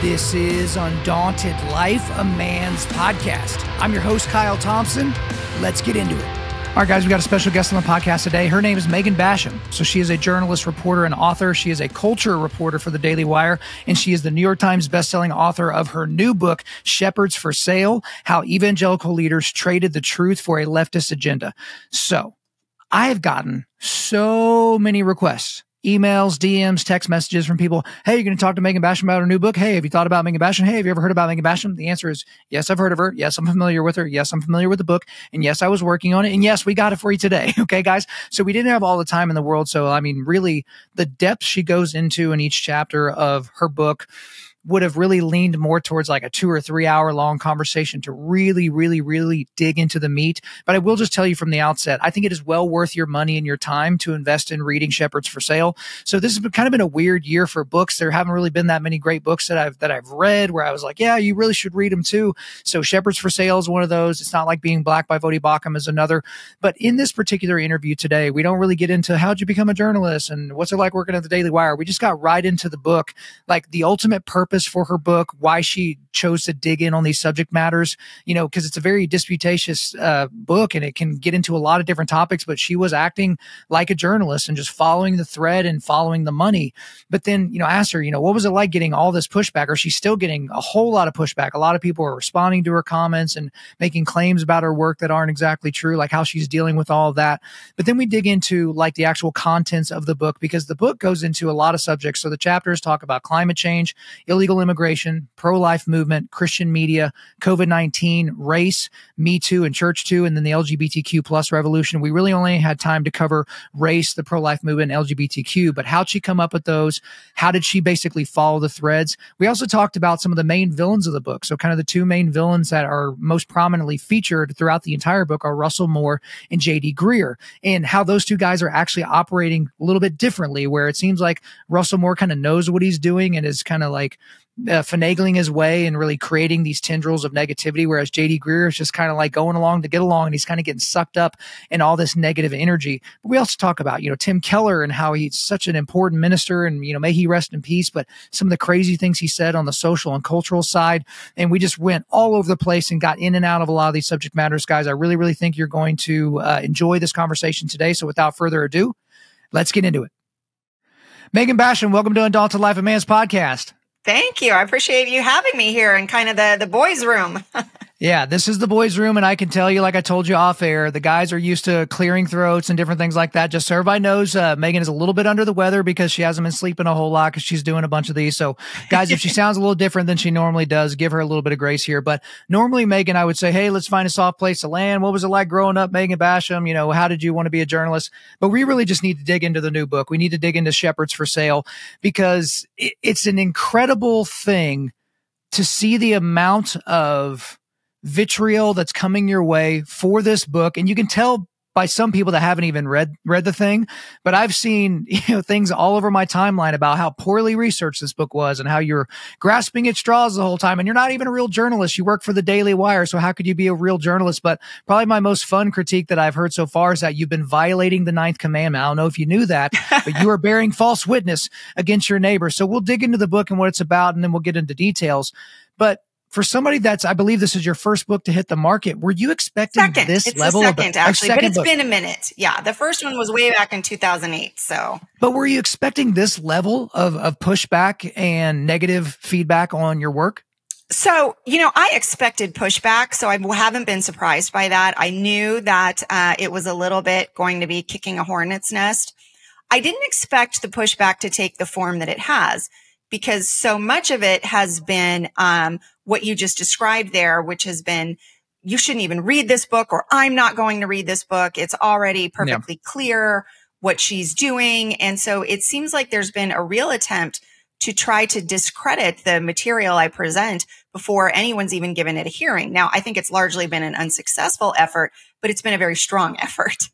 This is Undaunted.Life, a man's podcast. I'm your host, Kyle Thompson. Let's get into it. All right, guys, we got a special guest on the podcast today. Her name is Megan Basham. So she is a journalist, reporter, and author. She is a culture reporter for the Daily Wire, and she is the New York Times bestselling author of her new book, Shepherds for Sale: How Evangelical Leaders Traded the Truth for a Leftist Agenda. So I have gotten so many requests, emails, DMs, text messages from people. Hey, you're going to talk to Megan Basham about her new book? Hey, have you thought about Megan Basham? Hey, have you ever heard about Megan Basham? The answer is yes, I've heard of her. Yes, I'm familiar with her. Yes, I'm familiar with the book. And yes, I was working on it. And yes, we got it for you today. Okay, guys. So we didn't have all the time in the world. So, I mean, really, the depth she goes into in each chapter of her book would have really leaned more towards like a 2 or 3 hour long conversation to really dig into the meat. But I will just tell you from the outset, I think it is well worth your money and your time to invest in reading Shepherds for Sale. So this has kind of been a weird year for books. There haven't really been that many great books that I've read where I was like, yeah, you really should read them too. So Shepherds for Sale is one of those. It's not like Being Black by Vodi Bakum is another. But in this particular interview today, we don't really get into how'd you become a journalist and what's it like working at the Daily Wire. We just got right into the book, like the ultimate purpose for her book, why she chose to dig in on these subject matters, you know, because it's a very disputatious book and it can get into a lot of different topics, but she was acting like a journalist and just following the thread and following the money. But then, you know, asked her, you know, what was it like getting all this pushback? Or she's still getting a whole lot of pushback. A lot of people are responding to her comments and making claims about her work that aren't exactly true, like how she's dealing with all of that. But then we dig into like the actual contents of the book, because the book goes into a lot of subjects. So the chapters talk about climate change, illegal immigration, pro-life movement, Christian media, COVID-19, race, Me Too and Church Too, and then the LGBTQ plus revolution. We really only had time to cover race, the pro-life movement, and LGBTQ, but how'd she come up with those? How did she basically follow the threads? We also talked about some of the main villains of the book. So kind of the two main villains that are most prominently featured throughout the entire book are Russell Moore and J.D. Greear, and how those two guys are actually operating a little bit differently, where it seems like Russell Moore kind of knows what he's doing and is kind of like finagling his way and really creating these tendrils of negativity, whereas J.D. Greear is just kind of like going along to get along, and he's kind of getting sucked up in all this negative energy. But we also talk about, you know, Tim Keller and how he's such an important minister, and, you know, may he rest in peace, but some of the crazy things he said on the social and cultural side. And we just went all over the place and got in and out of a lot of these subject matters, guys. I really think you're going to enjoy this conversation today. So without further ado, let's get into it. Megan Basham, welcome to Undaunted.Life, a man's podcast. Thank you. I appreciate you having me here in kind of the boys' room. Yeah, this is the boys' room, and I can tell you, like I told you off air, the guys are used to clearing throats and different things like that. Just so everybody knows, Megan is a little bit under the weather because she hasn't been sleeping a whole lot because she's doing a bunch of these. So, guys, if she sounds a little different than she normally does, give her a little bit of grace here. But normally, Megan, I would say, hey, let's find a soft place to land. What was it like growing up, Megan Basham? You know, how did you want to be a journalist? But we really just need to dig into the new book. We need to dig into Shepherds for Sale, because it's an incredible thing to see the amount of vitriol that's coming your way for this book. And you can tell by some people that haven't even read the thing, but I've seen, you know, things all over my timeline about how poorly researched this book was and how you're grasping at straws the whole time. And you're not even a real journalist. You work for the Daily Wire. So how could you be a real journalist? But probably my most fun critique that I've heard so far is that you've been violating the 9th commandment. I don't know if you knew that, but you are bearing false witness against your neighbor. So we'll dig into the book and what it's about, and then we'll get into details. But for somebody that's, I believe this is your first book to hit the market, were you expecting this level? It's the second, actually, but it's been a minute. Yeah, the first one was way back in 2008. So, but were you expecting this level of pushback and negative feedback on your work? So, you know, I expected pushback, so I haven't been surprised by that. I knew that it was a little bit going to be kicking a hornet's nest. I didn't expect the pushback to take the form that it has, because so much of it has been what you just described there, which has been, you shouldn't even read this book, or I'm not going to read this book. It's already perfectly clear what she's doing. And so it seems like there's been a real attempt to try to discredit the material I present before anyone's even given it a hearing. Now, I think it's largely been an unsuccessful effort, but it's been a very strong effort.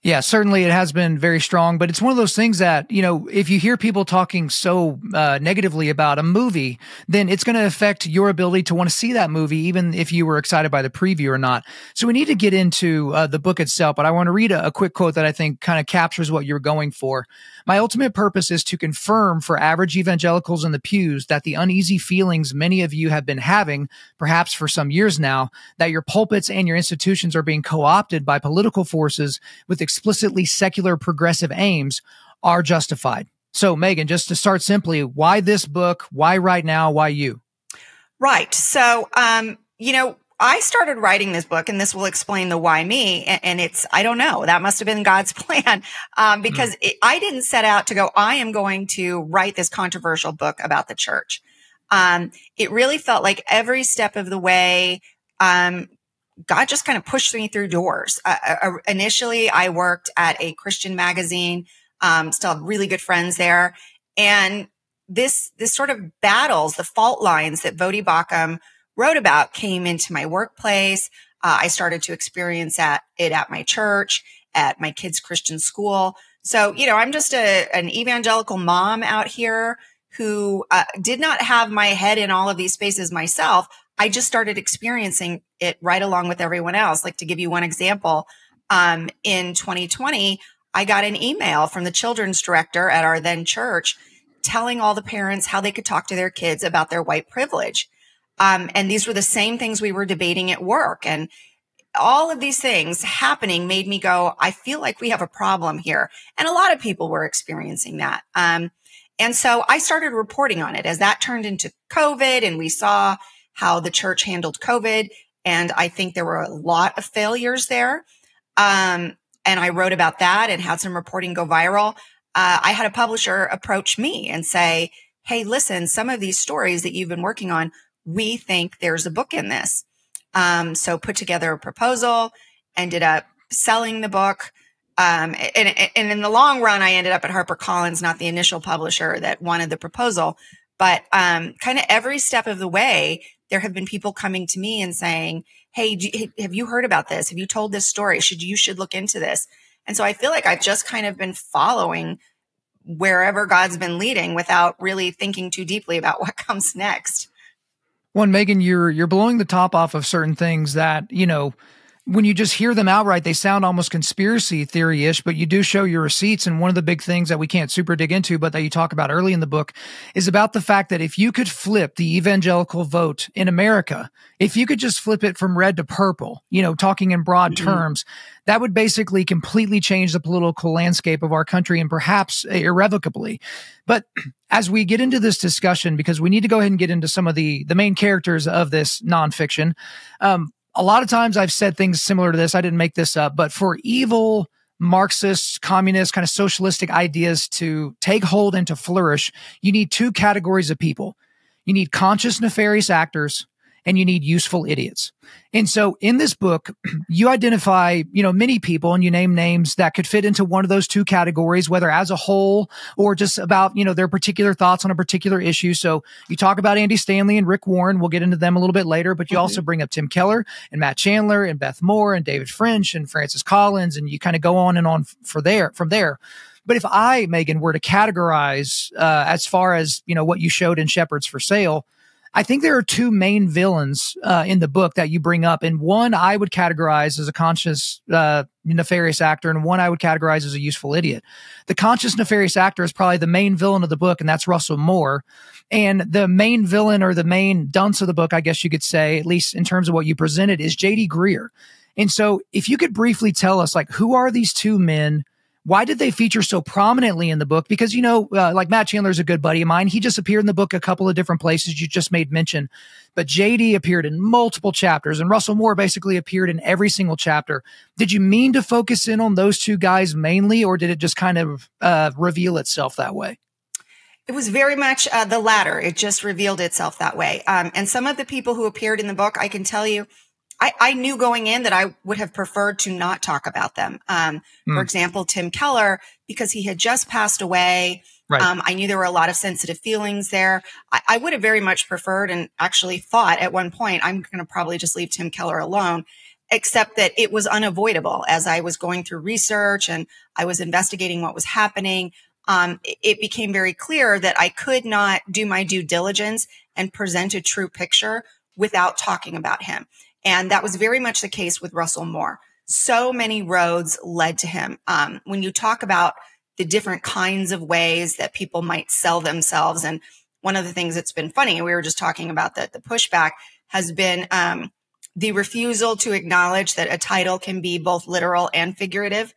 Yeah, certainly it has been very strong, but it's one of those things that, if you hear people talking so negatively about a movie, then it's going to affect your ability to want to see that movie, even if you were excited by the preview or not. So we need to get into the book itself, but I want to read a quick quote that I think kind of captures what you're going for. My ultimate purpose is to confirm for average evangelicals in the pews that the uneasy feelings many of you have been having, perhaps for some years now, that your pulpits and your institutions are being co-opted by political forces with explicitly secular progressive aims are justified. So, Megan, just to start simply, why this book? Why right now? Why you? Right. So, I started writing this book, and this will explain the why me. And it's, I don't know, that must have been God's plan. Because I didn't set out to go, I am going to write this controversial book about the church. It really felt like every step of the way, God just kind of pushed me through doors. Initially, I worked at a Christian magazine, still have really good friends there. And this sort of battles, the fault lines that Vodi Bakum wrote about came into my workplace. I started to experience it at my church, at my kids' Christian school. So, I'm just an evangelical mom out here who did not have my head in all of these spaces myself. I just started experiencing it right along with everyone else. Like, to give you one example, in 2020, I got an email from the children's director at our then church telling all the parents how they could talk to their kids about their white privilege. And these were the same things we were debating at work. And all of these things happening made me go, I feel like we have a problem here. And a lot of people were experiencing that. And so I started reporting on it as that turned into COVID, and we saw how the church handled COVID. And I think there were a lot of failures there. And I wrote about that and had some reporting go viral. I had a publisher approach me and say, hey, listen, some of these stories that you've been working on, we think there's a book in this. So put together a proposal, ended up selling the book. And in the long run, I ended up at HarperCollins, not the initial publisher that wanted the proposal. But kind of every step of the way, there have been people coming to me and saying, hey, have you heard about this? Have you told this story? You should look into this. And so I feel like I've just kind of been following wherever God's been leading without really thinking too deeply about what comes next. Well, Megan, you're blowing the top off of certain things that, when you just hear them outright, they sound almost conspiracy theory-ish, but you do show your receipts. And one of the big things that we can't super dig into, but that you talk about early in the book, is about the fact that if you could flip the evangelical vote in America, if you could just flip it from red to purple, talking in broad terms, that would basically completely change the political landscape of our country, and perhaps irrevocably. But as we get into this discussion, because we need to go ahead and get into some of the main characters of this nonfiction, a lot of times I've said things similar to this. I didn't make this up, but for evil Marxist, communist, kind of socialistic ideas to take hold and to flourish, you need two categories of people. You need conscious, nefarious actors, and you need useful idiots. And so in this book, you identify, many people, and you name names that could fit into one of those two categories, whether as a whole or just about, their particular thoughts on a particular issue. So you talk about Andy Stanley and Rick Warren. We'll get into them a little bit later, but you also bring up Tim Keller and Matt Chandler and Beth Moore and David French and Francis Collins, and you kind of go on and on from there. But if I, Megan, were to categorize as far as, what you showed in Shepherds for Sale, I think there are two main villains in the book that you bring up. And one I would categorize as a conscious, nefarious actor, and one I would categorize as a useful idiot. The conscious, nefarious actor is probably the main villain of the book, and that's Russell Moore. And the main villain, or the main dunce of the book, I guess you could say, at least in terms of what you presented, is J.D. Greear. And so if you could briefly tell us, who are these two men? Why did they feature so prominently in the book? Because, like Matt Chandler is a good buddy of mine. He just appeared in the book a couple of different places. You just made mention. But JD appeared in multiple chapters, and Russell Moore basically appeared in every single chapter. Did you mean to focus in on those two guys mainly, or did it just kind of reveal itself that way? It was very much the latter. It just revealed itself that way. And some of the people who appeared in the book, I can tell you, I knew going in that I would have preferred to not talk about them. For example, Tim Keller, because he had just passed away. Right. I knew there were a lot of sensitive feelings there. I would have very much preferred, and actually thought at one point, I'm going to probably just leave Tim Keller alone. except that it was unavoidable. As I was going through research and I was investigating what was happening, it became very clear that I could not do my due diligence and present a true picture without talking about him. And that was very much the case with Russell Moore. So many roads led to him. When you talk about the different kinds of ways that people might sell themselves, and one of the things that's been funny, and we were just talking about that, the pushback has been the refusal to acknowledge that a title can be both literal and figurative.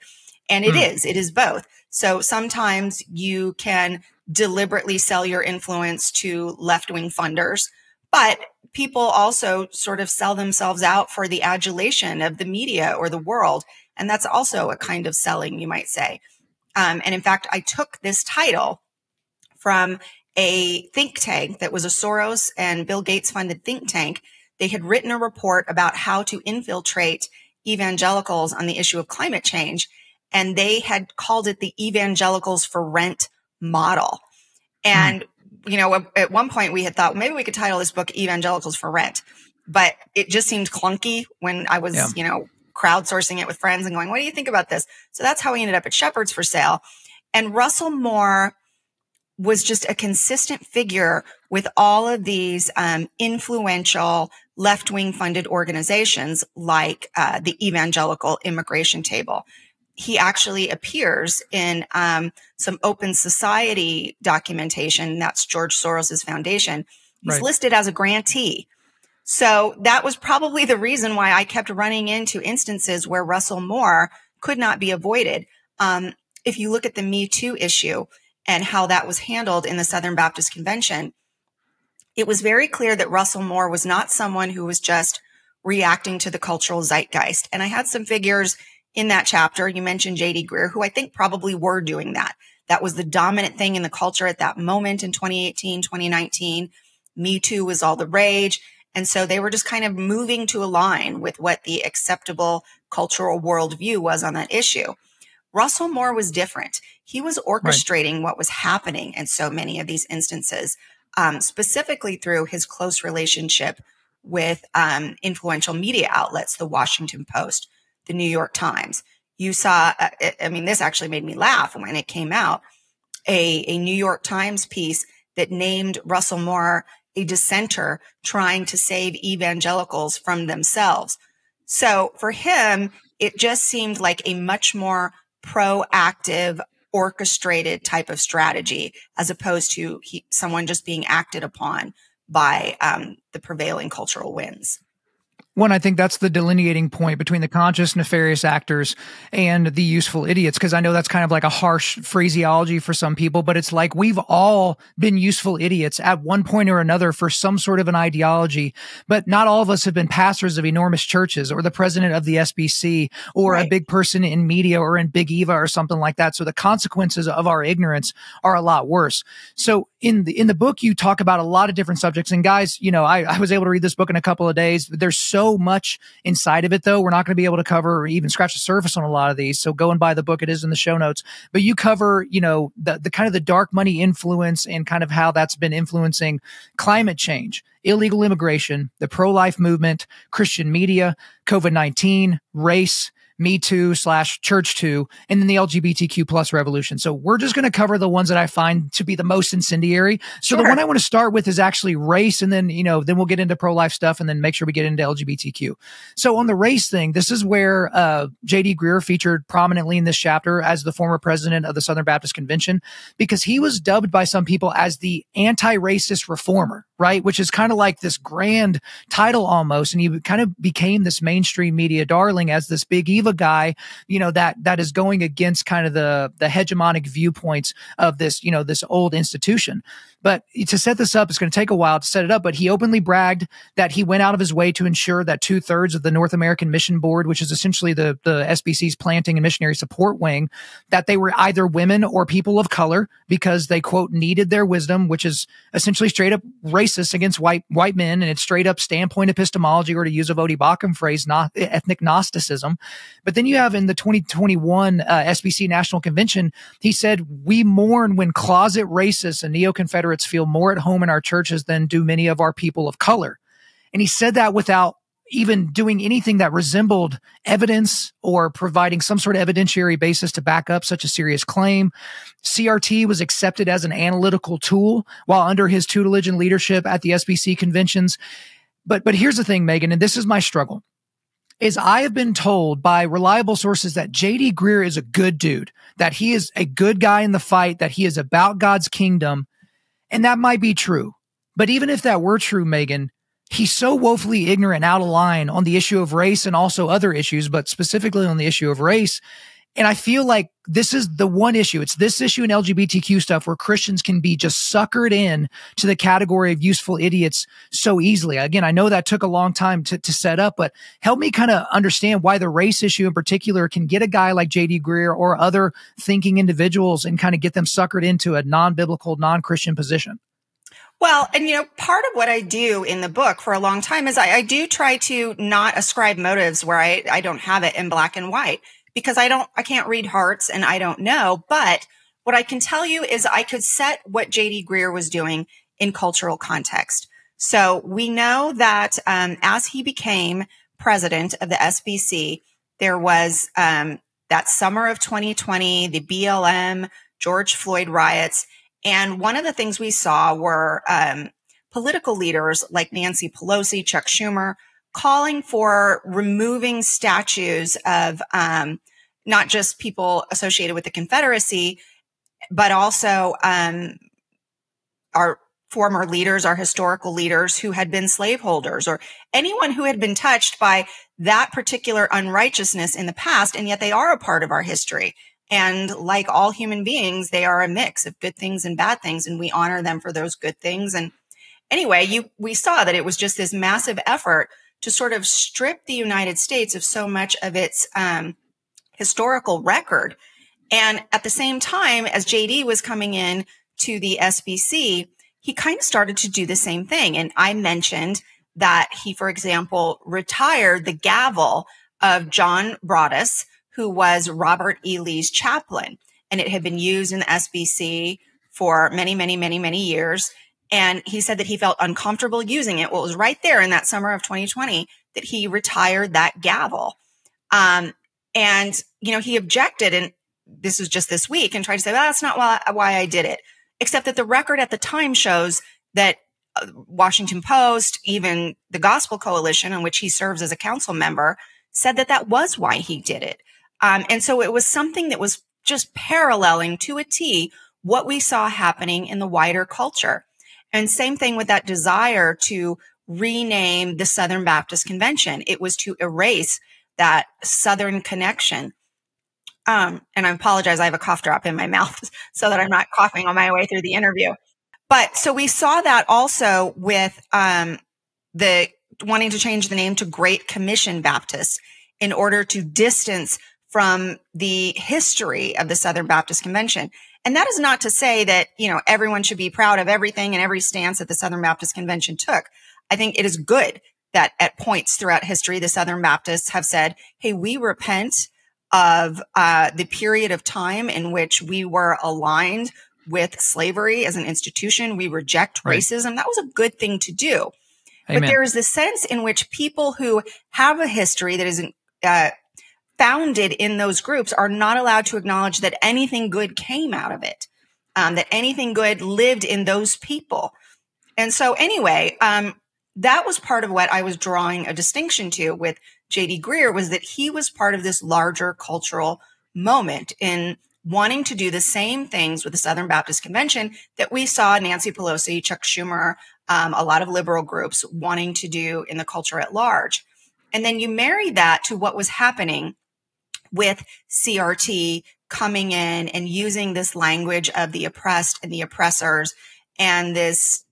And it is both. So sometimes you can deliberately sell your influence to left-wing funders, but people also sort of sell themselves out for the adulation of the media or the world. And that's also a kind of selling, you might say. And in fact, I took this title from a think tank that was a Soros and Bill Gates funded think tank. They had written a report about how to infiltrate evangelicals on the issue of climate change. And they had called it the Evangelicals for Rent model. And, you know, at one point we had thought maybe we could title this book Evangelicals for Rent, but it just seemed clunky when I was, you know, crowdsourcing it with friends and going, what do you think about this? So that's how we ended up at Shepherds for Sale. And Russell Moore was just a consistent figure with all of these influential left-wing funded organizations like the Evangelical Immigration Table. He actually appears in some open society documentation. That's George Soros's foundation. He's listed as a grantee. So that was probably the reason why I kept running into instances where Russell Moore could not be avoided. If you look at the Me Too issue and how that was handled in the Southern Baptist Convention, it was very clear that Russell Moore was not someone who was just reacting to the cultural zeitgeist. And I had some figures in that chapter. You mentioned J.D. Greear, who I think probably were doing that. That was the dominant thing in the culture at that moment in 2018, 2019. Me Too was all the rage. And so they were just kind of moving to align with what the acceptable cultural worldview was on that issue. Russell Moore was different. He was orchestrating what was happening in so many of these instances, specifically through his close relationship with influential media outlets, the Washington Post, the New York Times. You saw, I mean, this actually made me laugh when it came out, a New York Times piece that named Russell Moore a dissenter trying to save evangelicals from themselves. So for him, it just seemed like a much more proactive, orchestrated type of strategy, as opposed to someone just being acted upon by the prevailing cultural winds. One, I think that's the delineating point between the conscious, nefarious actors and the useful idiots, because I know that's kind of like a harsh phraseology for some people, but it's like we've all been useful idiots at one point or another for some sort of an ideology, but not all of us have been pastors of enormous churches or the president of the SBC or a big person in media or in Big Eva or something like that. So the consequences of our ignorance are a lot worse. So in the book, you talk about a lot of different subjects. And guys, you know, I was able to read this book in a couple of days. There's so much inside of it, though. We're not going to be able to cover or even scratch the surface on a lot of these. So go and buy the book. It is in the show notes. But you cover, you know, the kind of the dark money influence and kind of how that's been influencing climate change, illegal immigration, the pro-life movement, Christian media, COVID-19, race, Me Too / Church Too, and then the LGBTQ plus revolution. So we're just going to cover the ones that I find to be the most incendiary. So the one I want to start with is actually race. And then, you know, then we'll get into pro-life stuff and then make sure we get into LGBTQ. So on the race thing, this is where J.D. Greear featured prominently in this chapter as the former president of the Southern Baptist Convention, because he was dubbed by some people as the anti-racist reformer, right? Which is kind of like this grand title almost. And he kind of became this mainstream media darling as this Big Eva guy, you know, that is going against kind of the hegemonic viewpoints of this, you know, this old institution. But to set this up, it's going to take a while to set it up, but he openly bragged that he went out of his way to ensure that 2/3 of the North American Mission Board, which is essentially the SBC's planting and missionary support wing, that they were either women or people of color because they, quote, needed their wisdom, which is essentially straight up racist against white men. And it's straight up standpoint epistemology, or to use a Vodi Bakum phrase, not ethnic Gnosticism. But then you have in the 2021 SBC National Convention, he said, "We mourn when closet racists and neo-Confederates feel more at home in our churches than do many of our people of color." And he said that without even doing anything that resembled evidence or providing some sort of evidentiary basis to back up such a serious claim. CRT was accepted as an analytical tool while under his tutelage and leadership at the SBC conventions. But here's the thing, Megan, and this is my struggle, is I have been told by reliable sources that J.D. Greear is a good dude, that he is a good guy in the fight, that he is about God's kingdom. And that might be true. But even if that were true, Megan, he's so woefully ignorant, out of line on the issue of race and also other issues, but specifically on the issue of race. And I feel like this is the one issue. It's this issue in LGBTQ stuff where Christians can be just suckered in to the category of useful idiots so easily. Again, I know that took a long time to set up, but help me kind of understand why the race issue in particular can get a guy like J.D. Greear or other thinking individuals and kind of get them suckered into a non-biblical, non-Christian position. Well, and part of what I do in the book for a long time is I do try to not ascribe motives where I don't have it in black and white, because I can't read hearts and I don't know. But what I can tell you is I could set what J.D. Greear was doing in cultural context. So we know that as he became president of the SBC, there was that summer of 2020, the BLM, George Floyd riots. And one of the things we saw were political leaders like Nancy Pelosi, Chuck Schumer, calling for removing statues of not just people associated with the Confederacy, but also our former leaders, our historical leaders who had been slaveholders, or anyone who had been touched by that particular unrighteousness in the past, and yet they are a part of our history. And like all human beings, they are a mix of good things and bad things, and we honor them for those good things. And anyway, we saw that it was just this massive effort to sort of strip the United States of so much of its historical record. And at the same time, as JD was coming in to the SBC, he kind of started to do the same thing. And I mentioned that he, for example, retired the gavel of John Broadus, who was Robert E. Lee's chaplain. And it had been used in the SBC for many, many, many, many years. And he said that he felt uncomfortable using it. Well, it was right there in that summer of 2020 that he retired that gavel. And, he objected, and this was just this week, and tried to say, well, that's not why I did it. Except that the record at the time shows that Washington Post, even the Gospel Coalition, in which he serves as a council member, said that that was why he did it. And so it was something that was just paralleling to a T what we saw happening in the wider culture. And same thing with that desire to rename the Southern Baptist Convention. It was to erase that Southern connection. And I apologize, I have a cough drop in my mouth so that I'm not coughing on my way through the interview. But so we saw that also with the wanting to change the name to Great Commission Baptist in order to distance from the history of the Southern Baptist Convention. And that is not to say that, everyone should be proud of everything and every stance that the Southern Baptist Convention took. I think it is good that at points throughout history, the Southern Baptists have said, hey, we repent of the period of time in which we were aligned with slavery as an institution. We reject racism. That was a good thing to do. Amen. But there is this sense in which people who have a history that is founded in those groups are not allowed to acknowledge that anything good came out of it, that anything good lived in those people. And so anyway, that was part of what I was drawing a distinction to with J.D. Greear, was that he was part of this larger cultural moment in wanting to do the same things with the Southern Baptist Convention that we saw Nancy Pelosi, Chuck Schumer, a lot of liberal groups wanting to do in the culture at large. And then you marry that to what was happening with CRT coming in and using this language of the oppressed and the oppressors, and this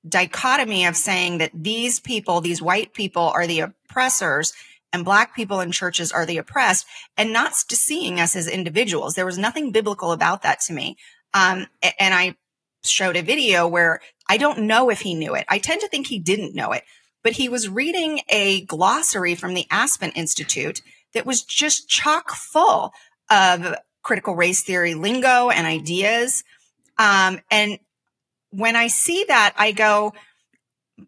dichotomy of saying that these people, these white people, are the oppressors and Black people in churches are the oppressed, and not seeing us as individuals. There was nothing biblical about that to me. And I showed a video where I don't know if he knew it. I tend to think he didn't know it, but he was reading a glossary from the Aspen Institute that was just chock full of critical race theory lingo and ideas. And when I see that, I go,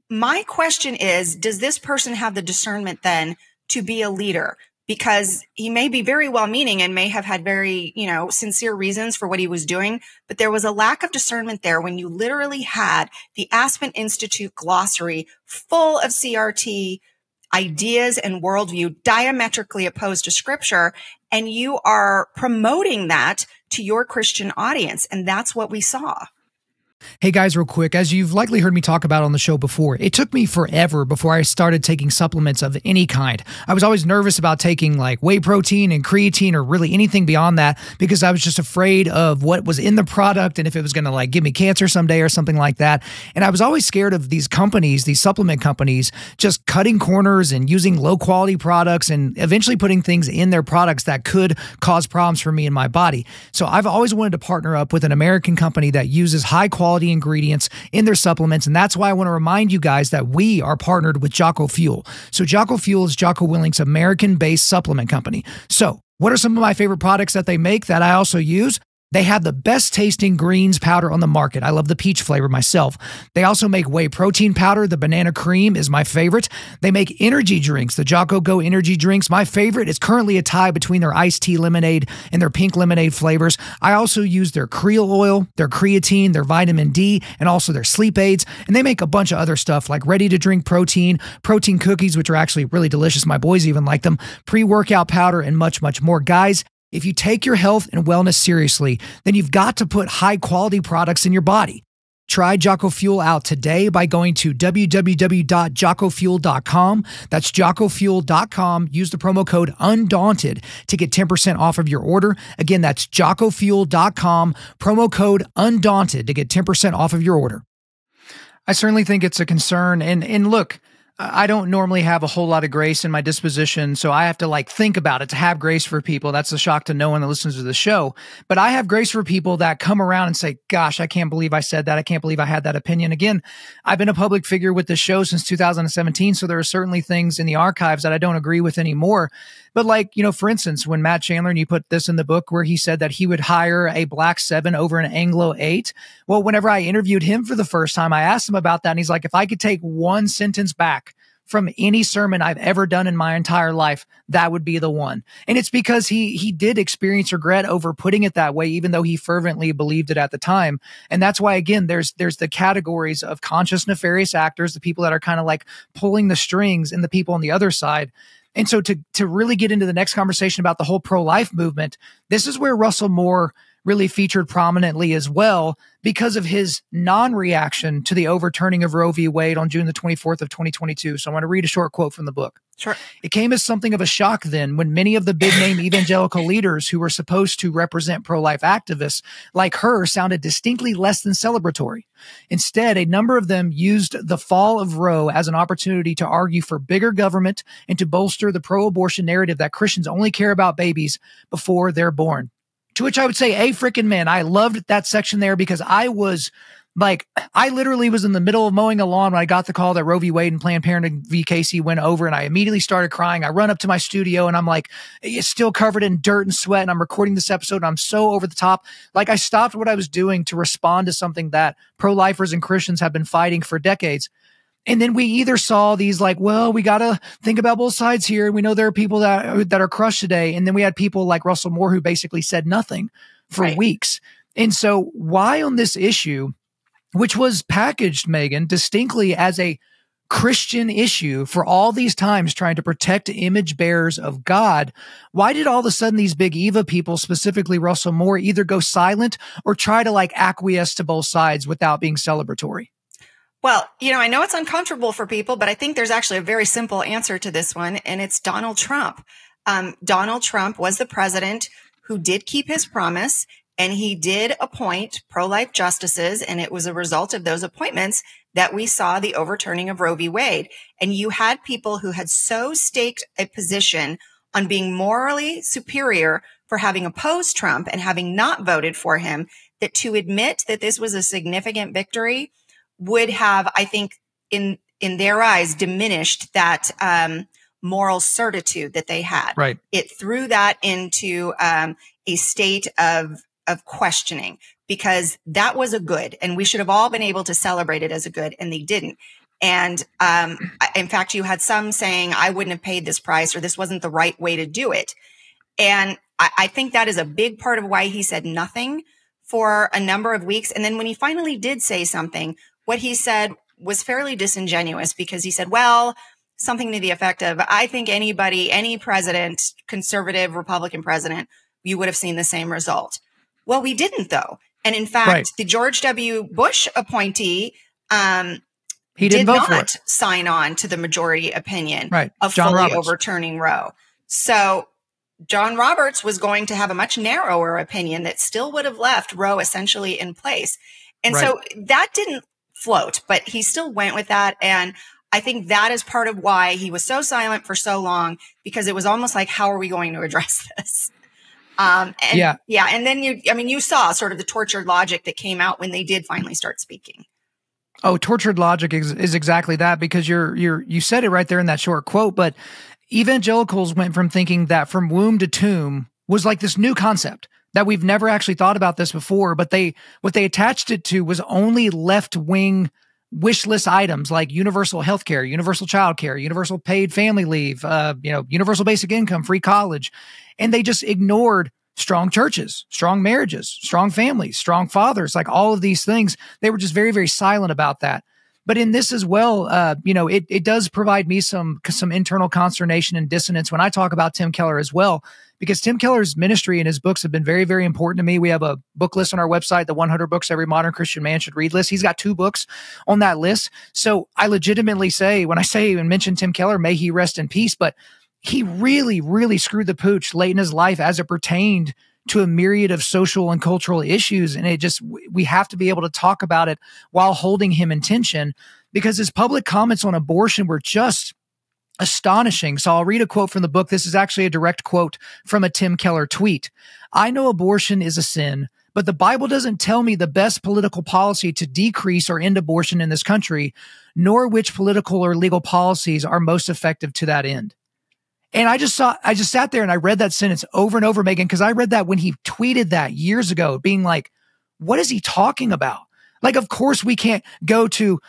my question is, does this person have the discernment then to be a leader? Because he may be very well-meaning and may have had very, sincere reasons for what he was doing, but there was a lack of discernment there when you literally had the Aspen Institute glossary full of CRT ideas and worldview diametrically opposed to scripture, and you are promoting that to your Christian audience. And that's what we saw. Hey guys, real quick, as you've likely heard me talk about on the show before, it took me forever before I started taking supplements of any kind. I was always nervous about taking like whey protein and creatine or really anything beyond that because I was just afraid of what was in the product and if it was going to like give me cancer someday or something like that. And I was always scared of these companies, these supplement companies, just cutting corners and using low quality products and eventually putting things in their products that could cause problems for me and my body. So I've always wanted to partner up with an American company that uses high quality ingredients in their supplements. And that's why I want to remind you guys that we are partnered with Jocko Fuel. So Jocko Fuel is Jocko Willink's American-based supplement company. So what are some of my favorite products that they make that I also use? They have the best tasting greens powder on the market. I love the peach flavor myself. They also make whey protein powder. The banana cream is my favorite. They make energy drinks, the Jocko Go energy drinks. My favorite is currently a tie between their iced tea lemonade and their pink lemonade flavors. I also use their Creole oil, their creatine, their vitamin D, and also their sleep aids. And they make a bunch of other stuff like ready to drink protein cookies, which are actually really delicious. My boys even like them, pre-workout powder, and much, much more. Guys, if you take your health and wellness seriously, then you've got to put high quality products in your body. Try Jocko Fuel out today by going to www.jockofuel.com. That's jockofuel.com. Use the promo code Undaunted to get 10% off of your order. Again, that's jockofuel.com, promo code Undaunted to get 10% off of your order. I certainly think it's a concern. And look, I don't normally have a whole lot of grace in my disposition, so I have to like think about it to have grace for people. That's a shock to no one that listens to the show. But I have grace for people that come around and say, gosh, I can't believe I said that. I can't believe I had that opinion. Again, I've been a public figure with this show since 2017, so there are certainly things in the archives that I don't agree with anymore. But like, for instance, when Matt Chandler, and you put this in the book where he said that he would hire a black 7 over an Anglo 8. Well, whenever I interviewed him for the first time, I asked him about that. And he's like, if I could take one sentence back from any sermon I've ever done in my entire life, that would be the one. And it's because he did experience regret over putting it that way, even though he fervently believed it at the time. And that's why, again, there's the categories of conscious nefarious actors, the people that are kind of like pulling the strings, and the people on the other side. And so to really get into the next conversation about the whole pro-life movement, this is where Russell Moore really featured prominently as well because of his non-reaction to the overturning of Roe v. Wade on June the 24th of 2022. So I want to read a short quote from the book. Sure. It came as something of a shock then when many of the big-name evangelical leaders who were supposed to represent pro-life activists like her sounded distinctly less than celebratory. Instead, a number of them used the fall of Roe as an opportunity to argue for bigger government and to bolster the pro-abortion narrative that Christians only care about babies before they're born. To which I would say, frickin' man, I loved that section there because I literally was in the middle of mowing a lawn when I got the call that Roe v. Wade and Planned Parenthood v. Casey went over, and I immediately started crying. I run up to my studio and I'm like, it's still covered in dirt and sweat, and I'm recording this episode and I'm so over the top. Like, I stopped what I was doing to respond to something that pro-lifers and Christians have been fighting for decades. And then we either saw these like, well, we got to think about both sides here. We know there are people that are crushed today. And then we had people like Russell Moore who basically said nothing for weeks. And so why on this issue, which was packaged, Megan, distinctly as a Christian issue for all these times trying to protect image bearers of God, why did all of a sudden these big Eva people, specifically Russell Moore, either go silent or try to like acquiesce to both sides without being celebratory? Well, I know it's uncomfortable for people, but I think there's actually a very simple answer to this one, and it's Donald Trump. Donald Trump was the president who did keep his promise, and he did appoint pro-life justices, and it was a result of those appointments that we saw the overturning of Roe v. Wade. And you had people who had so staked a position on being morally superior for having opposed Trump and having not voted for him, that to admit that this was a significant victory would have, I think, in their eyes, diminished that moral certitude that they had. Right. It threw that into a state of questioning, because that was a good, and we should have all been able to celebrate it as a good, and they didn't. And in fact, you had some saying, I wouldn't have paid this price, or this wasn't the right way to do it. And I think that is a big part of why he said nothing for a number of weeks. And then when he finally did say something, what he said was fairly disingenuous, because he said, well, something to the effect of, I think anybody, any president, conservative, Republican president, you would have seen the same result. Well, we didn't, though. And in fact, the George W. Bush appointee he did not sign on to the majority opinion of John fully Roberts. overturning Roe. So John Roberts was going to have a much narrower opinion that still would have left Roe essentially in place. And so that didn't float, but he still went with that. And I think that is part of why he was so silent for so long, because it was almost like, how are we going to address this? And then you saw sort of the tortured logic that came out when they did finally start speaking. Oh, tortured logic is exactly that, because you said it right there in that short quote. But evangelicals went from thinking that from womb to tomb was like this new concept that we've never actually thought about this before. But what they attached it to was only left-wing wish list items like universal health care, universal child care, universal paid family leave, universal basic income, free college. And they just ignored strong churches, strong marriages, strong families, strong fathers, like all of these things. They were just very, very silent about that. But in this as well, it does provide me some internal consternation and dissonance when I talk about Tim Keller as well, because Tim Keller's ministry and his books have been very, very important to me. We have a book list on our website, the 100 books every modern Christian man should read list. He's got 2 books on that list. So I legitimately say, when I say and mention Tim Keller, may he rest in peace, but he really, really screwed the pooch late in his life as it pertained to a myriad of social and cultural issues. And we have to be able to talk about it while holding him in tension, because his public comments on abortion were just astonishing. So I'll read a quote from the book. This is actually a direct quote from a Tim Keller tweet. I know abortion is a sin, but the Bible doesn't tell me the best political policy to decrease or end abortion in this country, nor which political or legal policies are most effective to that end. And I just sat there and I read that sentence over and over, Megan, because I read that when he tweeted that years ago, being like, what is he talking about? Like, of course we can't go to,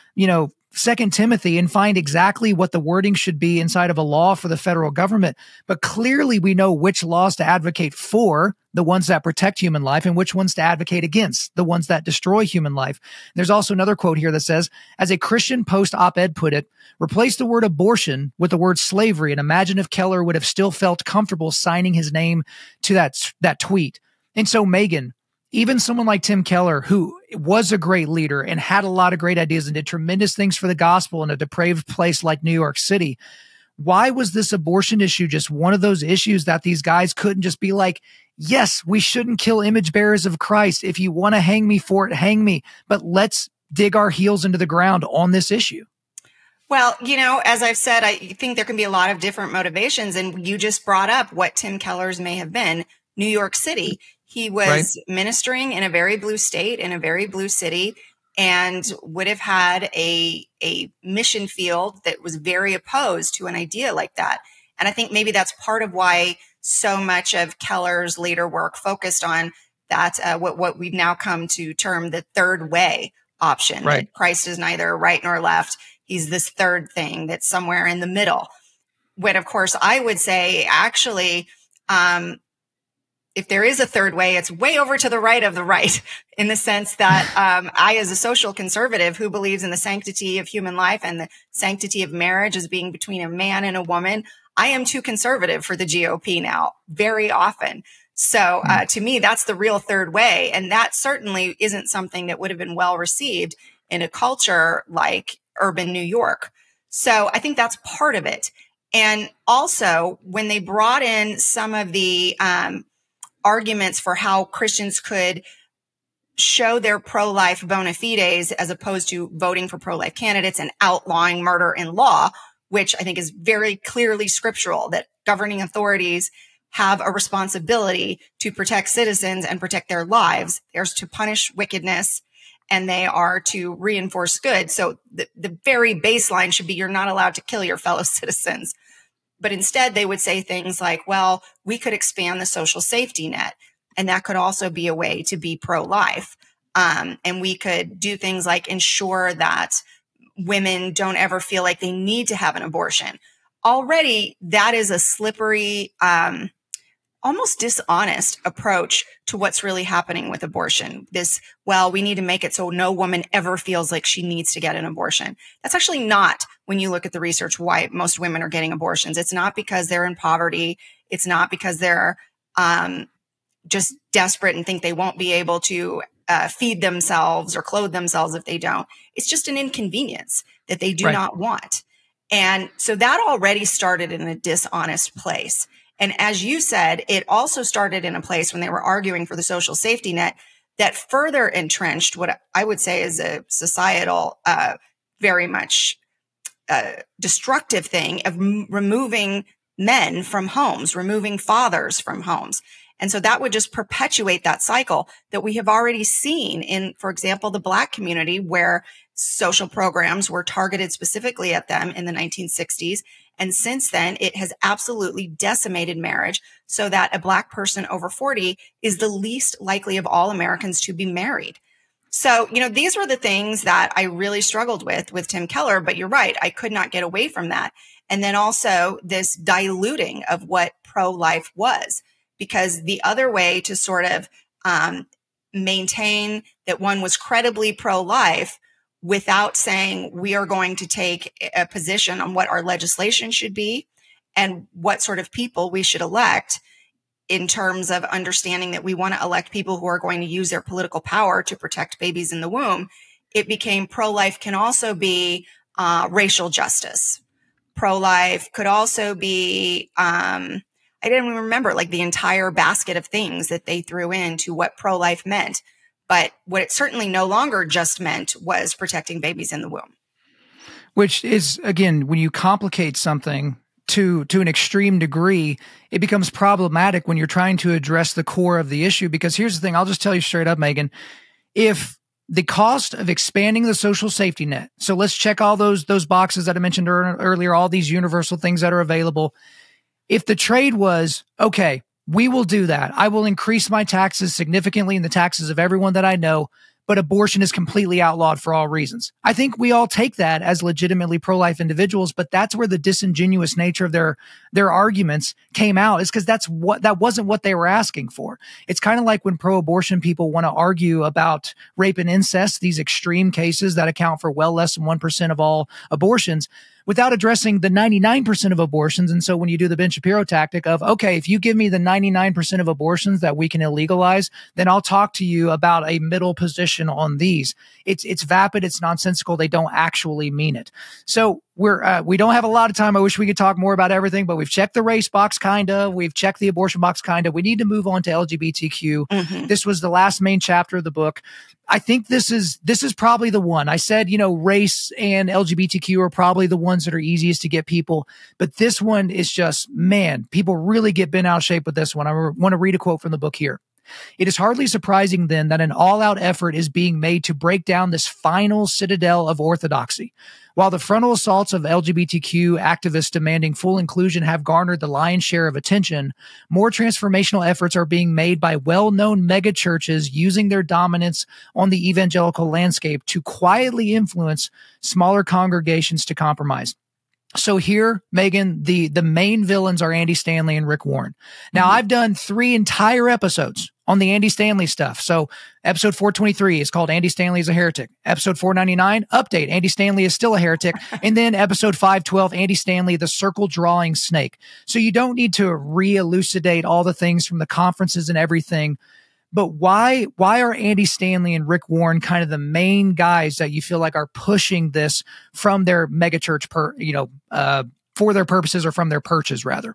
2 Timothy and find exactly what the wording should be inside of a law for the federal government. But clearly we know which laws to advocate for, the ones that protect human life, and which ones to advocate against, the ones that destroy human life. There's also another quote here that says, as a Christian Post op-ed put it, replace the word abortion with the word slavery, and imagine if Keller would have still felt comfortable signing his name to that tweet. And so, Megan, even someone like Tim Keller, who was a great leader and had a lot of great ideas and did tremendous things for the gospel in a depraved place like New York City, why was this abortion issue just one of those issues that these guys couldn't just be like, yes, we shouldn't kill image bearers of Christ. If you want to hang me for it, hang me. But let's dig our heels into the ground on this issue. Well, as I've said, I think there can be a lot of different motivations. And you just brought up what Tim Keller's may have been. New York City. He was ministering in a very blue state, in a very blue city, and would have had a mission field that was very opposed to an idea like that. And I think maybe that's part of why so much of Keller's later work focused on that, what we've now come to term the third way option. Right. Christ is neither right nor left. He's this third thing that's somewhere in the middle. When, of course, I would say, actually, if there is a third way, it's way over to the right of the right, in the sense that I, as a social conservative who believes in the sanctity of human life and the sanctity of marriage as being between a man and a woman, I am too conservative for the GOP now, very often. So to me, that's the real third way. And that certainly isn't something that would have been well received in a culture like urban New York. So I think that's part of it. And also, when they brought in some of the arguments for how Christians could show their pro-life bona fides as opposed to voting for pro-life candidates and outlawing murder in law, which I think is very clearly scriptural, that governing authorities have a responsibility to protect citizens and protect their lives. There's to punish wickedness, and they are to reinforce good. So the very baseline should be, you're not allowed to kill your fellow citizens. But instead, they would say things like, well, we could expand the social safety net, and that could also be a way to be pro-life. And we could do things like ensure that women don't ever feel like they need to have an abortion. Already, that is a slippery, almost dishonest approach to what's really happening with abortion. We need to make it so no woman ever feels like she needs to get an abortion. That's actually not, when you look at the research, why most women are getting abortions. It's not because they're in poverty. It's not because they're just desperate and think they won't be able to feed themselves or clothe themselves if they don't. It's just an inconvenience that they do not want. And so that already started in a dishonest place. And as you said, it also started in a place when they were arguing for the social safety net that further entrenched what I would say is a societal, very much destructive thing of removing men from homes, removing fathers from homes. And so that would just perpetuate that cycle that we have already seen in, for example, the Black community, where social programs were targeted specifically at them in the 1960s. And since then, it has absolutely decimated marriage so that a Black person over 40 is the least likely of all Americans to be married. So, these were the things that I really struggled with Tim Keller, but you're right. I could not get away from that. And then also this diluting of what pro-life was, because the other way to sort of maintain that one was credibly pro-life without saying we are going to take a position on what our legislation should be and what sort of people we should elect, in terms of understanding that we want to elect people who are going to use their political power to protect babies in the womb, it became pro-life can also be racial justice. Pro-life could also be, I didn't even remember like the entire basket of things that they threw into what pro-life meant. But what it certainly no longer just meant was protecting babies in the womb. Which is, again, when you complicate something to an extreme degree, it becomes problematic when you're trying to address the core of the issue. Because here's the thing, I'll just tell you straight up, Megan, if the cost of expanding the social safety net, so let's check all those boxes that I mentioned earlier, all these universal things that are available. If the trade was, okay, we will do that, I will increase my taxes significantly and the taxes of everyone that I know, but abortion is completely outlawed for all reasons. I think we all take that as legitimately pro-life individuals, but that's where the disingenuous nature of their arguments came out, is because that wasn't what they were asking for. It's kind of like when pro-abortion people want to argue about rape and incest, these extreme cases that account for well less than 1% of all abortions, without addressing the 99% of abortions. And so when you do the Ben Shapiro tactic of, okay, if you give me the 99% of abortions that we can illegalize, then I'll talk to you about a middle position on these. It's vapid. It's nonsensical. They don't actually mean it. So we don't have a lot of time. I wish we could talk more about everything, but we've checked the race box, kinda. We've checked the abortion box, kinda. We need to move on to LGBTQ. Mm-hmm. This was the last main chapter of the book. I think this is probably the one. I said, race and LGBTQ are probably the ones that are easiest to get people, but this one is just, man, people really get bent out of shape with this one. I want to read a quote from the book here. It is hardly surprising then that an all-out effort is being made to break down this final citadel of orthodoxy. While the frontal assaults of LGBTQ activists demanding full inclusion have garnered the lion's share of attention, more transformational efforts are being made by well-known megachurches using their dominance on the evangelical landscape to quietly influence smaller congregations to compromise. So here, Megan, the main villains are Andy Stanley and Rick Warren. Now, I've done 3 entire episodes on the Andy Stanley stuff. So episode 423 is called Andy Stanley is a Heretic. Episode 499, update, Andy Stanley is still a heretic. And then episode 512, Andy Stanley, the circle drawing snake. So you don't need to re-elucidate all the things from the conferences and everything. But why are Andy Stanley and Rick Warren kind of the main guys that you feel like are pushing this from their megachurch for their purposes, or from their perches rather?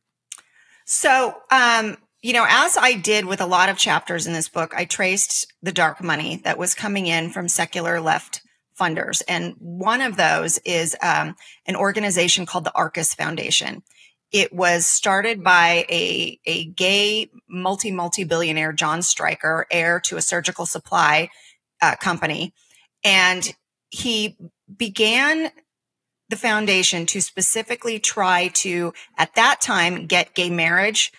So, as I did with a lot of chapters in this book, I traced the dark money that was coming in from secular left funders. And one of those is an organization called the Arcus Foundation. It was started by a gay multi-billionaire, John Stryker, heir to a surgical supply company. And he began the foundation to specifically try to, at that time, get gay marriage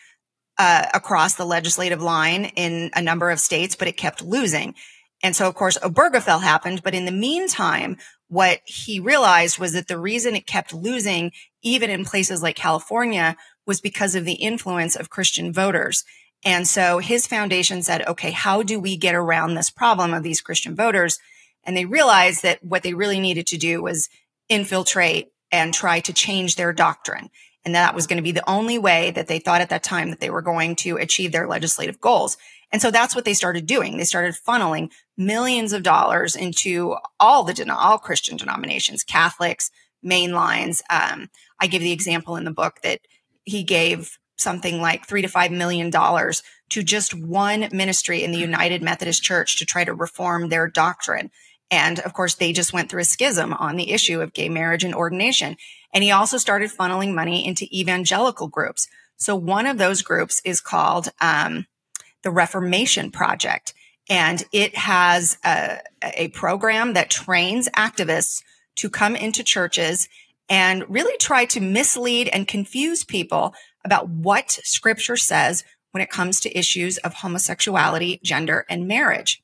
across the legislative line in a number of states, but it kept losing. And so, of course, Obergefell happened. But in the meantime, what he realized was that the reason it kept losing, even in places like California, was because of the influence of Christian voters. And so his foundation said, okay, how do we get around this problem of these Christian voters? And they realized that what they really needed to do was infiltrate and try to change their doctrine. And that was going to be the only way that they thought at that time that they were going to achieve their legislative goals. And so that's what they started doing. They started funneling millions of dollars into all Christian denominations, Catholics, mainlines. I give the example in the book that he gave something like $3 to $5 million to just one ministry in the United Methodist Church to try to reform their doctrine. And of course, they just went through a schism on the issue of gay marriage and ordination. And he also started funneling money into evangelical groups. So one of those groups is called the Reformation Project. And it has a program that trains activists to come into churches and really try to mislead and confuse people about what Scripture says when it comes to issues of homosexuality, gender, and marriage.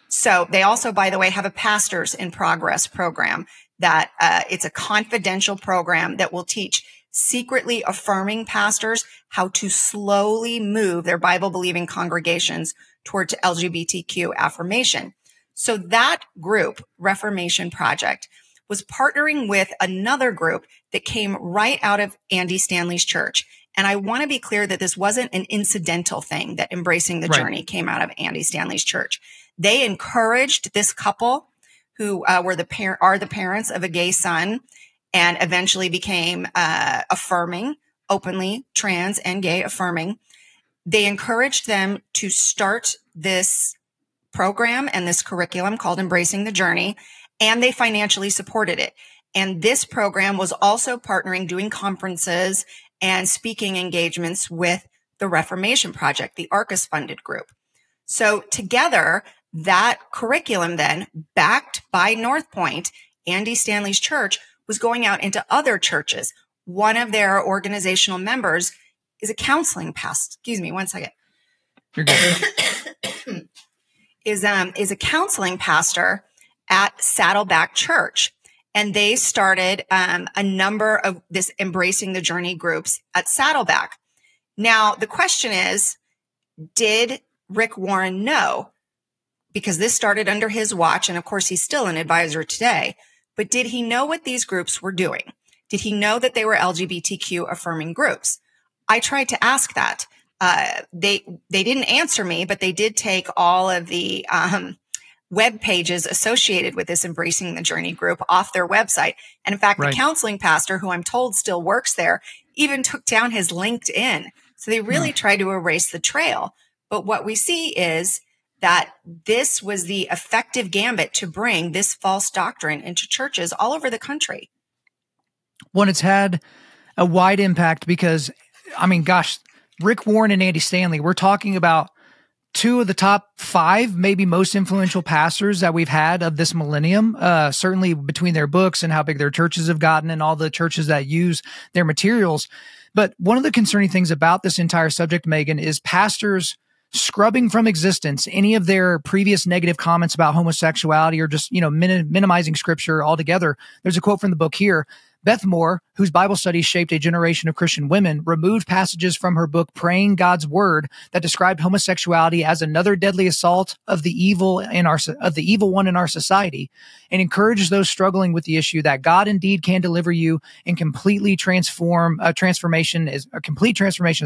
So they also, by the way, have a Pastors in Progress program that it's a confidential program that will teach secretly affirming pastors how to slowly move their Bible-believing congregations towards LGBTQ affirmation. So that group, Reformation Project, was partnering with another group that came right out of Andy Stanley's church. And I want to be clear that this wasn't an incidental thing, that Embracing the Journey came out of Andy Stanley's church. They encouraged this couple who are the parents of a gay son and eventually became affirming, openly trans and gay affirming. They encouraged them to start this program and this curriculum called Embracing the Journey, and they financially supported it. And this program was also partnering, doing conferences and speaking engagements with the Reformation Project, the Arcus-funded group. So together, that curriculum then, backed by North Point, Andy Stanley's church, was going out into other churches. One of their organizational members is a counseling pastor. Excuse me, one second. You're good. is a counseling pastor at Saddleback Church. And they started a number of this Embracing the Journey groups at Saddleback. Now, the question is, did Rick Warren know? Because this started under his watch, and of course, he's still an advisor today. But did he know what these groups were doing? Did he know that they were LGBTQ affirming groups? I tried to ask that. They didn't answer me, but they did take all of the web pages associated with this Embracing the Journey group off their website. And in fact, the counseling pastor, who I'm told still works there, even took down his LinkedIn. So they really tried to erase the trail. But what we see is that this was the effective gambit to bring this false doctrine into churches all over the country. Well, it's had a wide impact because, I mean, gosh, Rick Warren and Andy Stanley, we're talking about two of the top 5, maybe most influential pastors that we've had of this millennium, certainly between their books and how big their churches have gotten and all the churches that use their materials. But one of the concerning things about this entire subject, Megan, is pastors scrubbing from existence any of their previous negative comments about homosexuality or just, minimizing Scripture altogether. There's a quote from the book here. Beth Moore, whose Bible studies shaped a generation of Christian women, removed passages from her book Praying God's Word that described homosexuality as another deadly assault of the evil one in our society, and encouraged those struggling with the issue that God indeed can deliver you and complete transformation is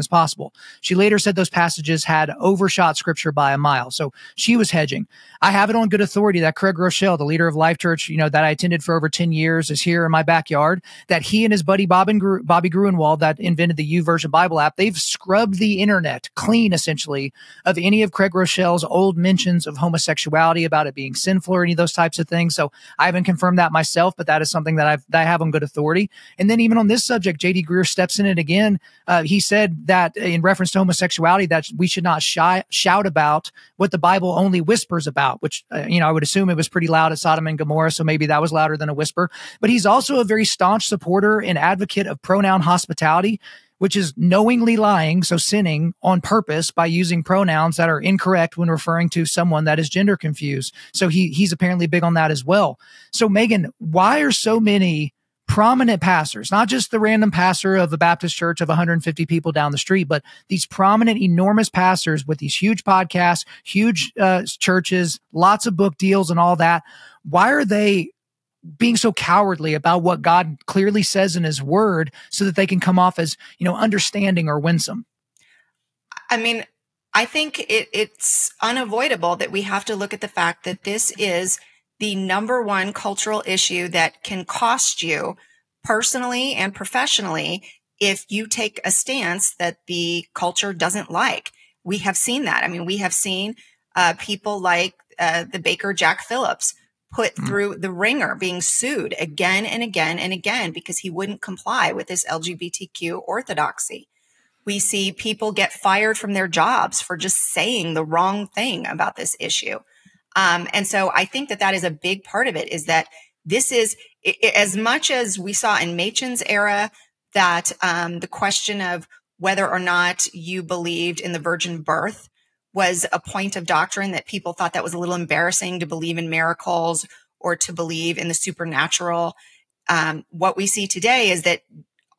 possible. She later said those passages had overshot Scripture by a mile, so she was hedging. I have it on good authority that Craig Rochelle, the leader of Life Church, that I attended for over 10 years, is here in my backyard. That he and his buddy Bobby Gruenwald, that invented the YouVersion Bible app, they've scrubbed the internet clean, essentially, of any of Craig Rochelle's old mentions of homosexuality, about it being sinful or any of those types of things. So I haven't confirmed that myself, but that is something that I have on good authority. And then even on this subject, J.D. Greear steps in it again. He said that in reference to homosexuality, that we should not shout about what the Bible only whispers about, which, I would assume it was pretty loud at Sodom and Gomorrah, so maybe that was louder than a whisper. But he's also a very staunch supporter and advocate of pronoun hospitality, which is knowingly lying, so sinning on purpose by using pronouns that are incorrect when referring to someone that is gender confused. So he's apparently big on that as well. So Megan, why are so many prominent pastors, not just the random pastor of a Baptist church of 150 people down the street, but these prominent, enormous pastors with these huge podcasts, huge churches, lots of book deals and all that, why are they being so cowardly about what God clearly says in his word so that they can come off as, understanding or winsome? I mean, I think it's unavoidable that we have to look at the fact that this is the number one cultural issue that can cost you personally and professionally if you take a stance that the culture doesn't like. We have seen that. I mean, we have seen people like the baker Jack Phillips put through the ringer, being sued again and again and again because he wouldn't comply with this LGBTQ orthodoxy. We see people get fired from their jobs for just saying the wrong thing about this issue. And so I think that is a big part of it, is that this is, as much as we saw in Machen's era, that the question of whether or not you believed in the virgin birth was a point of doctrine that people thought that was a little embarrassing to believe in miracles or to believe in the supernatural. What we see today is that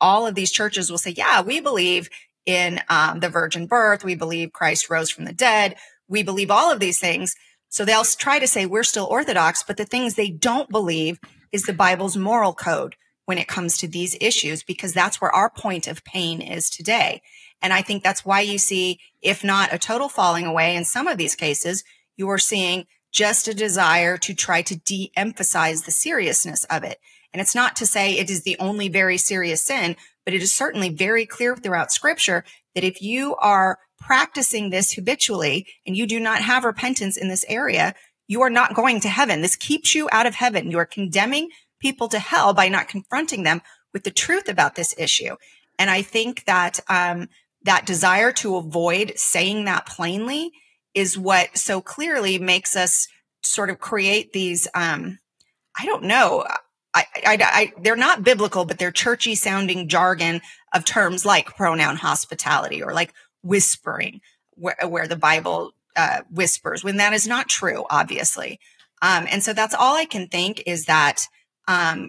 all of these churches will say, yeah, we believe in the virgin birth. We believe Christ rose from the dead. We believe all of these things. So they'll try to say we're still Orthodox, but the things they don't believe is the Bible's moral code when it comes to these issues, because that's where our point of pain is today. And I think that's why you see, if not a total falling away in some of these cases, you are seeing just a desire to try to de-emphasize the seriousness of it. And it's not to say it is the only very serious sin, but it is certainly very clear throughout Scripture that if you are practicing this habitually and you do not have repentance in this area, you are not going to heaven. This keeps you out of heaven. You are condemning people to hell by not confronting them with the truth about this issue. And I think that that desire to avoid saying that plainly is what so clearly makes us sort of create these, I don't know, they're not biblical, but they're churchy sounding jargon of terms like pronoun hospitality or like whispering, where the Bible whispers, when that is not true, obviously. And so that's all I can think, is that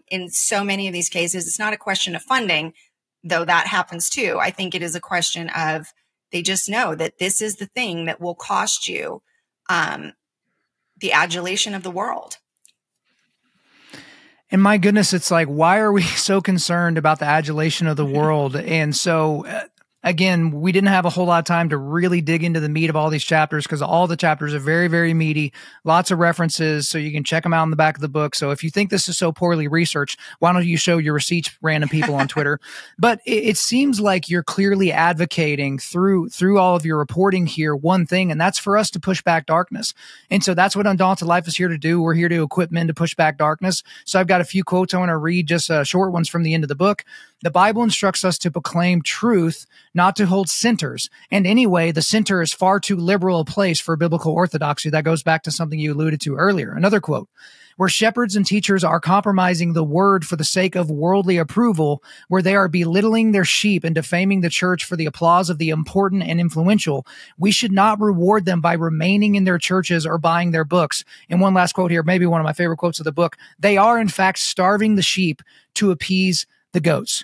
in so many of these cases, it's not a question of funding, though that happens too. I think it is a question of, they just know that this is the thing that will cost you the adulation of the world. And my goodness, it's like, why are we so concerned about the adulation of the world? And so, again, we didn't have a whole lot of time to really dig into the meat of all these chapters, because all the chapters are very, very meaty, lots of references, so you can check them out in the back of the book. So if you think this is so poorly researched, why don't you show your receipts, random people on Twitter? But it seems like you're clearly advocating through all of your reporting here one thing, and that's for us to push back darkness. And so that's what Undaunted.Life is here to do. We're here to equip men to push back darkness. So I've got a few quotes I want to read, just short ones from the end of the book. The Bible instructs us to proclaim truth, not to hold centers. And anyway, the center is far too liberal a place for biblical orthodoxy. That goes back to something you alluded to earlier. Another quote: where shepherds and teachers are compromising the word for the sake of worldly approval, where they are belittling their sheep and defaming the church for the applause of the important and influential, we should not reward them by remaining in their churches or buying their books. And one last quote here, maybe one of my favorite quotes of the book: they are in fact starving the sheep to appease the goats.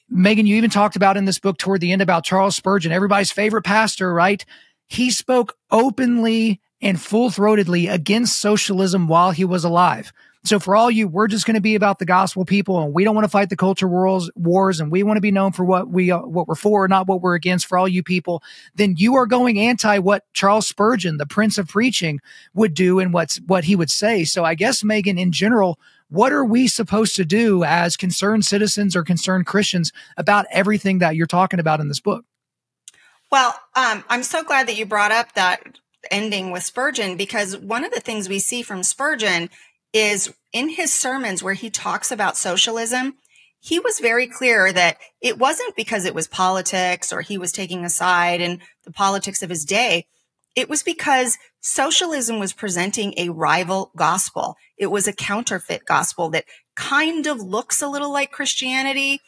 Megan, you even talked about in this book toward the end about Charles Spurgeon, everybody's favorite pastor, right? He spoke openly and full-throatedly against socialism while he was alive. So for all you, we're just going to be about the gospel people, and we don't want to fight the culture wars, and we want to be known for what we're for, not what we're against. For all you people, then you are going anti what Charles Spurgeon, the Prince of Preaching, would do and what he would say. So I guess, Megan, in general, what are we supposed to do as concerned citizens or concerned Christians about everything that you're talking about in this book? Well, I'm so glad that you brought up that ending with Spurgeon, because one of the things we see from Spurgeon is in his sermons where he talks about socialism, he was very clear that it wasn't because it was politics or he was taking a side in the politics of his day. It was because socialism was presenting a rival gospel. It was a counterfeit gospel that kind of looks a little like Christianity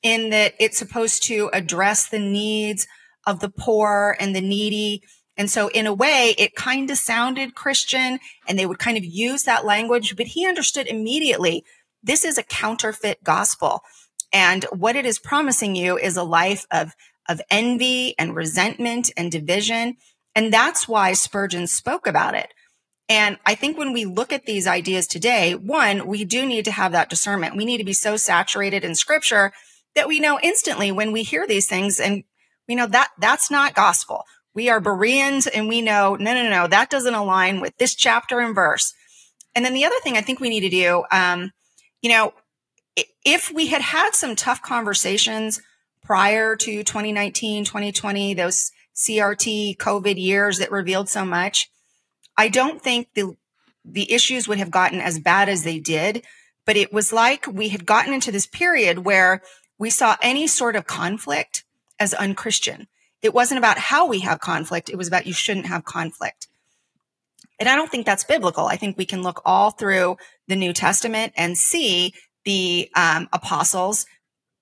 in that it's supposed to address the needs of the poor and the needy. And so in a way, it kind of sounded Christian, and they would kind of use that language, but he understood immediately this is a counterfeit gospel. And what it is promising you is a life of envy and resentment and division. And that's why Spurgeon spoke about it. And I think when we look at these ideas today, one, we do need to have that discernment. We need to be so saturated in scripture that we know instantly when we hear these things, and we know that that's not gospel. We are Bereans, and we know, no, that doesn't align with this chapter and verse. And then the other thing I think we need to do, if we had had some tough conversations prior to 2019, 2020, those CRT COVID years that revealed so much, I don't think the issues would have gotten as bad as they did. But it was like we had gotten into this period where we saw any sort of conflict as unchristian. It wasn't about how we have conflict. It was about you shouldn't have conflict. And I don't think that's biblical. I think we can look all through the New Testament and see the apostles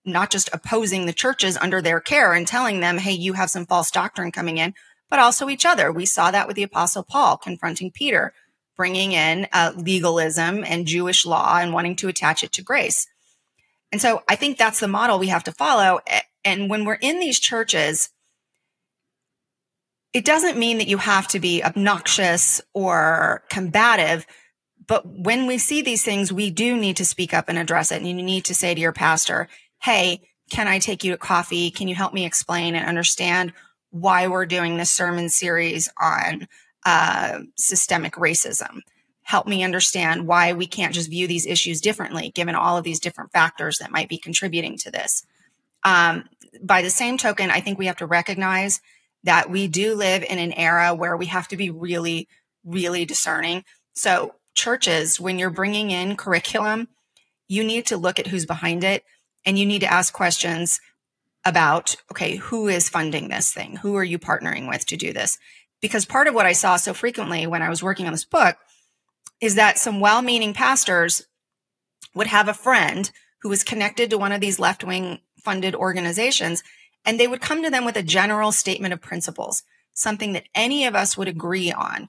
not just opposing the churches under their care and telling them, hey, you have some false doctrine coming in, but also each other. We saw that with the apostle Paul confronting Peter, bringing in legalism and Jewish law and wanting to attach it to grace. And so I think that's the model we have to follow. And when we're in these churches, it doesn't mean that you have to be obnoxious or combative. But when we see these things, we do need to speak up and address it. And you need to say to your pastor, hey, can I take you to coffee? Can you help me explain and understand why we're doing this sermon series on systemic racism? Help me understand why we can't just view these issues differently, given all of these different factors that might be contributing to this. By the same token, I think we have to recognize that we do live in an era where we have to be really, really discerning. So churches, when you're bringing in curriculum, you need to look at who's behind it, and you need to ask questions about, okay, who is funding this thing? Who are you partnering with to do this? Because part of what I saw so frequently when I was working on this book is that some well-meaning pastors would have a friend who was connected to one of these left-wing funded organizations, and they would come to them with a general statement of principles, something that any of us would agree on,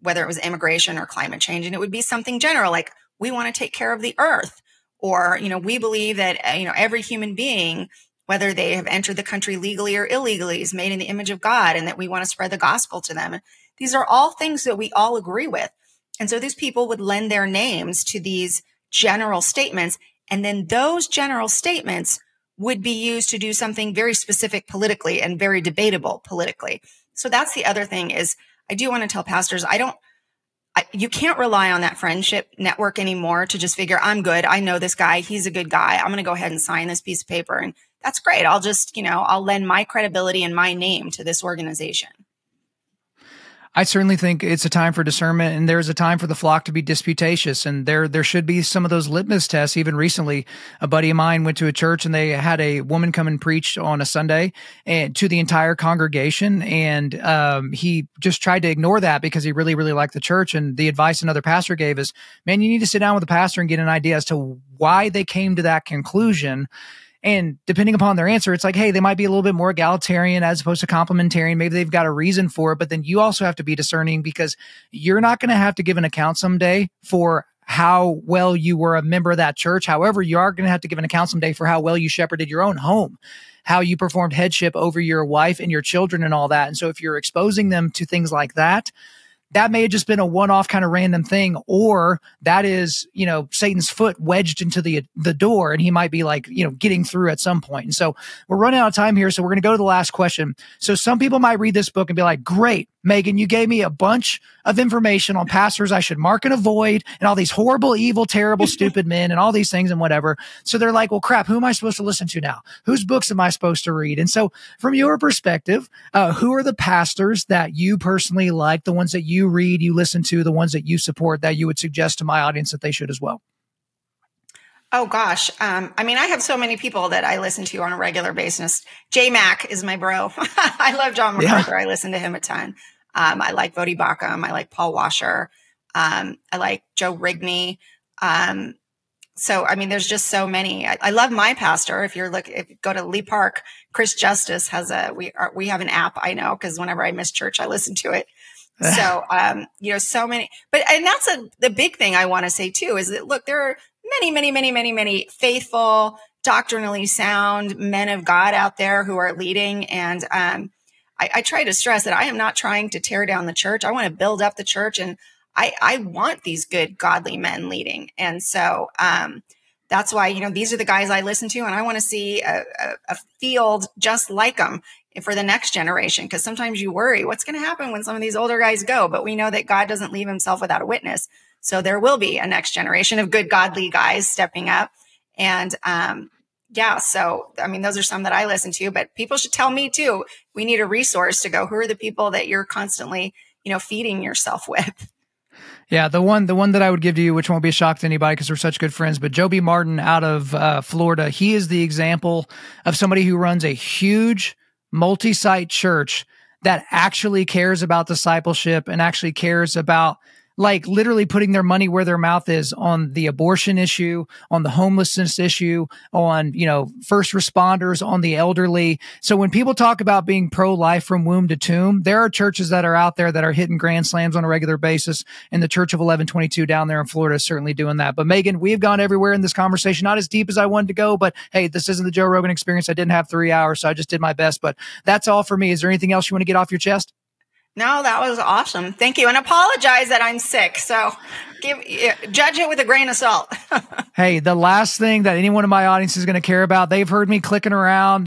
whether it was immigration or climate change. And it would be something general, like, we want to take care of the earth, or, we believe that, every human being, whether they have entered the country legally or illegally, is made in the image of God, and that we want to spread the gospel to them. These are all things that we all agree with. And so these people would lend their names to these general statements, and then those general statements would be used to do something very specific politically and very debatable politically. So that's the other thing is, I do want to tell pastors, you can't rely on that friendship network anymore to just figure, I'm good. I know this guy. He's a good guy. I'm going to go ahead and sign this piece of paper. And that's great. I'll just, I'll lend my credibility and my name to this organization. I certainly think it's a time for discernment, and there's a time for the flock to be disputatious. And there should be some of those litmus tests. Even recently, a buddy of mine went to a church, and they had a woman come and preach on a Sunday and to the entire congregation. And he just tried to ignore that because he really, really liked the church. And the advice another pastor gave is, man, you need to sit down with the pastor and get an idea as to why they came to that conclusion. And depending upon their answer, it's like, hey, they might be a little bit more egalitarian as opposed to complementarian. Maybe they've got a reason for it, but then you also have to be discerning, because you're not going to have to give an account someday for how well you were a member of that church. However, you are going to have to give an account someday for how well you shepherded your own home, how you performed headship over your wife and your children and all that. And so if you're exposing them to things like that, that may have just been a one-off kind of random thing, or that is, Satan's foot wedged into the door, and he might be like, getting through at some point. And so we're running out of time here. So we're going to go to the last question. So some people might read this book and be like, great, Megan, you gave me a bunch of information on pastors I should mark and avoid, and all these horrible, evil, terrible, stupid men, and all these things and whatever. So they're like, well, crap, who am I supposed to listen to now? Whose books am I supposed to read? And so from your perspective, who are the pastors that you personally like, the ones that you read, you listen to, the ones that you support, that you would suggest to my audience that they should as well? Oh, gosh. I have so many people that I listen to on a regular basis. J Mac is my bro. I love John MacArthur. Yeah. I listen to him a ton. I like Bodie Bacham. I like Paul Washer. I like Joe Rigney. So, I mean, there's just so many. I love my pastor. If you go to Lee Park, Chris Justice has we have an app, I know, because whenever I miss church, I listen to it. So, so many, and that's the big thing I want to say too, is that, look, there are many faithful, doctrinally sound men of God out there who are leading. And, I try to stress that I am not trying to tear down the church. I want to build up the church, and I want these good, godly men leading. And so, that's why, these are the guys I listen to, and I want to see a field just like them for the next generation. Because sometimes you worry what's going to happen when some of these older guys go, but we know that God doesn't leave himself without a witness. So there will be a next generation of good, godly guys stepping up. And, so, I mean, those are some that I listen to, but people should tell me too. We need a resource to go, who are the people that you're constantly, feeding yourself with? Yeah, the one that I would give to you, which won't be a shock to anybody because we're such good friends, but Joby Martin out of Florida, he is the example of somebody who runs a huge multi-site church that actually cares about discipleship and actually cares about, like, literally putting their money where their mouth is on the abortion issue, on the homelessness issue, on, first responders, on the elderly. So when people talk about being pro-life from womb to tomb, there are churches that are out there that are hitting grand slams on a regular basis. And the Church of 1122 down there in Florida is certainly doing that. But Megan, we've gone everywhere in this conversation, not as deep as I wanted to go, but hey, this isn't the Joe Rogan Experience. I didn't have 3 hours, so I just did my best. But that's all for me. Is there anything else you want to get off your chest? No, that was awesome. Thank you. And apologize that I'm sick. So judge it with a grain of salt. Hey, the last thing that anyone in my audience is going to care about, they've heard me clicking around,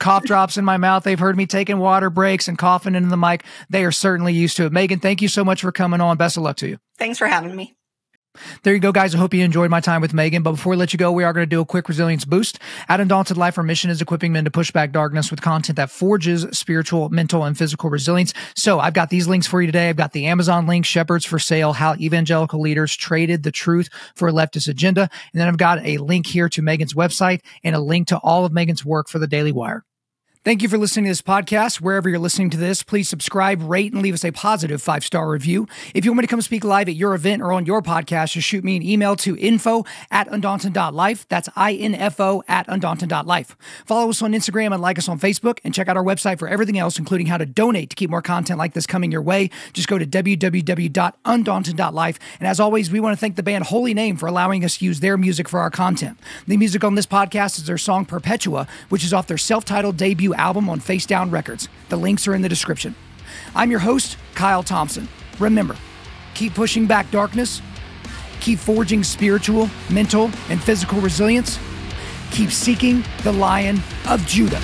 cough drops in my mouth. They've heard me taking water breaks and coughing into the mic. They are certainly used to it. Megan, thank you so much for coming on. Best of luck to you. Thanks for having me. There you go, guys. I hope you enjoyed my time with Megan. But before we let you go, we are going to do a quick resilience boost. At Undaunted.Life, our mission is equipping men to push back darkness with content that forges spiritual, mental, and physical resilience. So I've got these links for you today. I've got the Amazon link, Shepherds for Sale, How Evangelical Leaders Traded the Truth for a Leftist Agenda. And then I've got a link here to Megan's website and a link to all of Megan's work for the Daily Wire. Thank you for listening to this podcast. Wherever you're listening to this, please subscribe, rate, and leave us a positive 5-star review. If you want me to come speak live at your event or on your podcast, just shoot me an email to info@Undaunted.Life. That's info@Undaunted.Life. Follow us on Instagram and like us on Facebook, and check out our website for everything else, including how to donate to keep more content like this coming your way. Just go to www.Undaunted.Life. And as always, we want to thank the band Holy Name for allowing us to use their music for our content. The music on this podcast is their song Perpetua, which is off their self-titled debut album on Face Down Records. The links are in the description. I'm your host, Kyle Thompson. Remember, keep pushing back darkness, keep forging spiritual, mental, and physical resilience, keep seeking the Lion of Judah.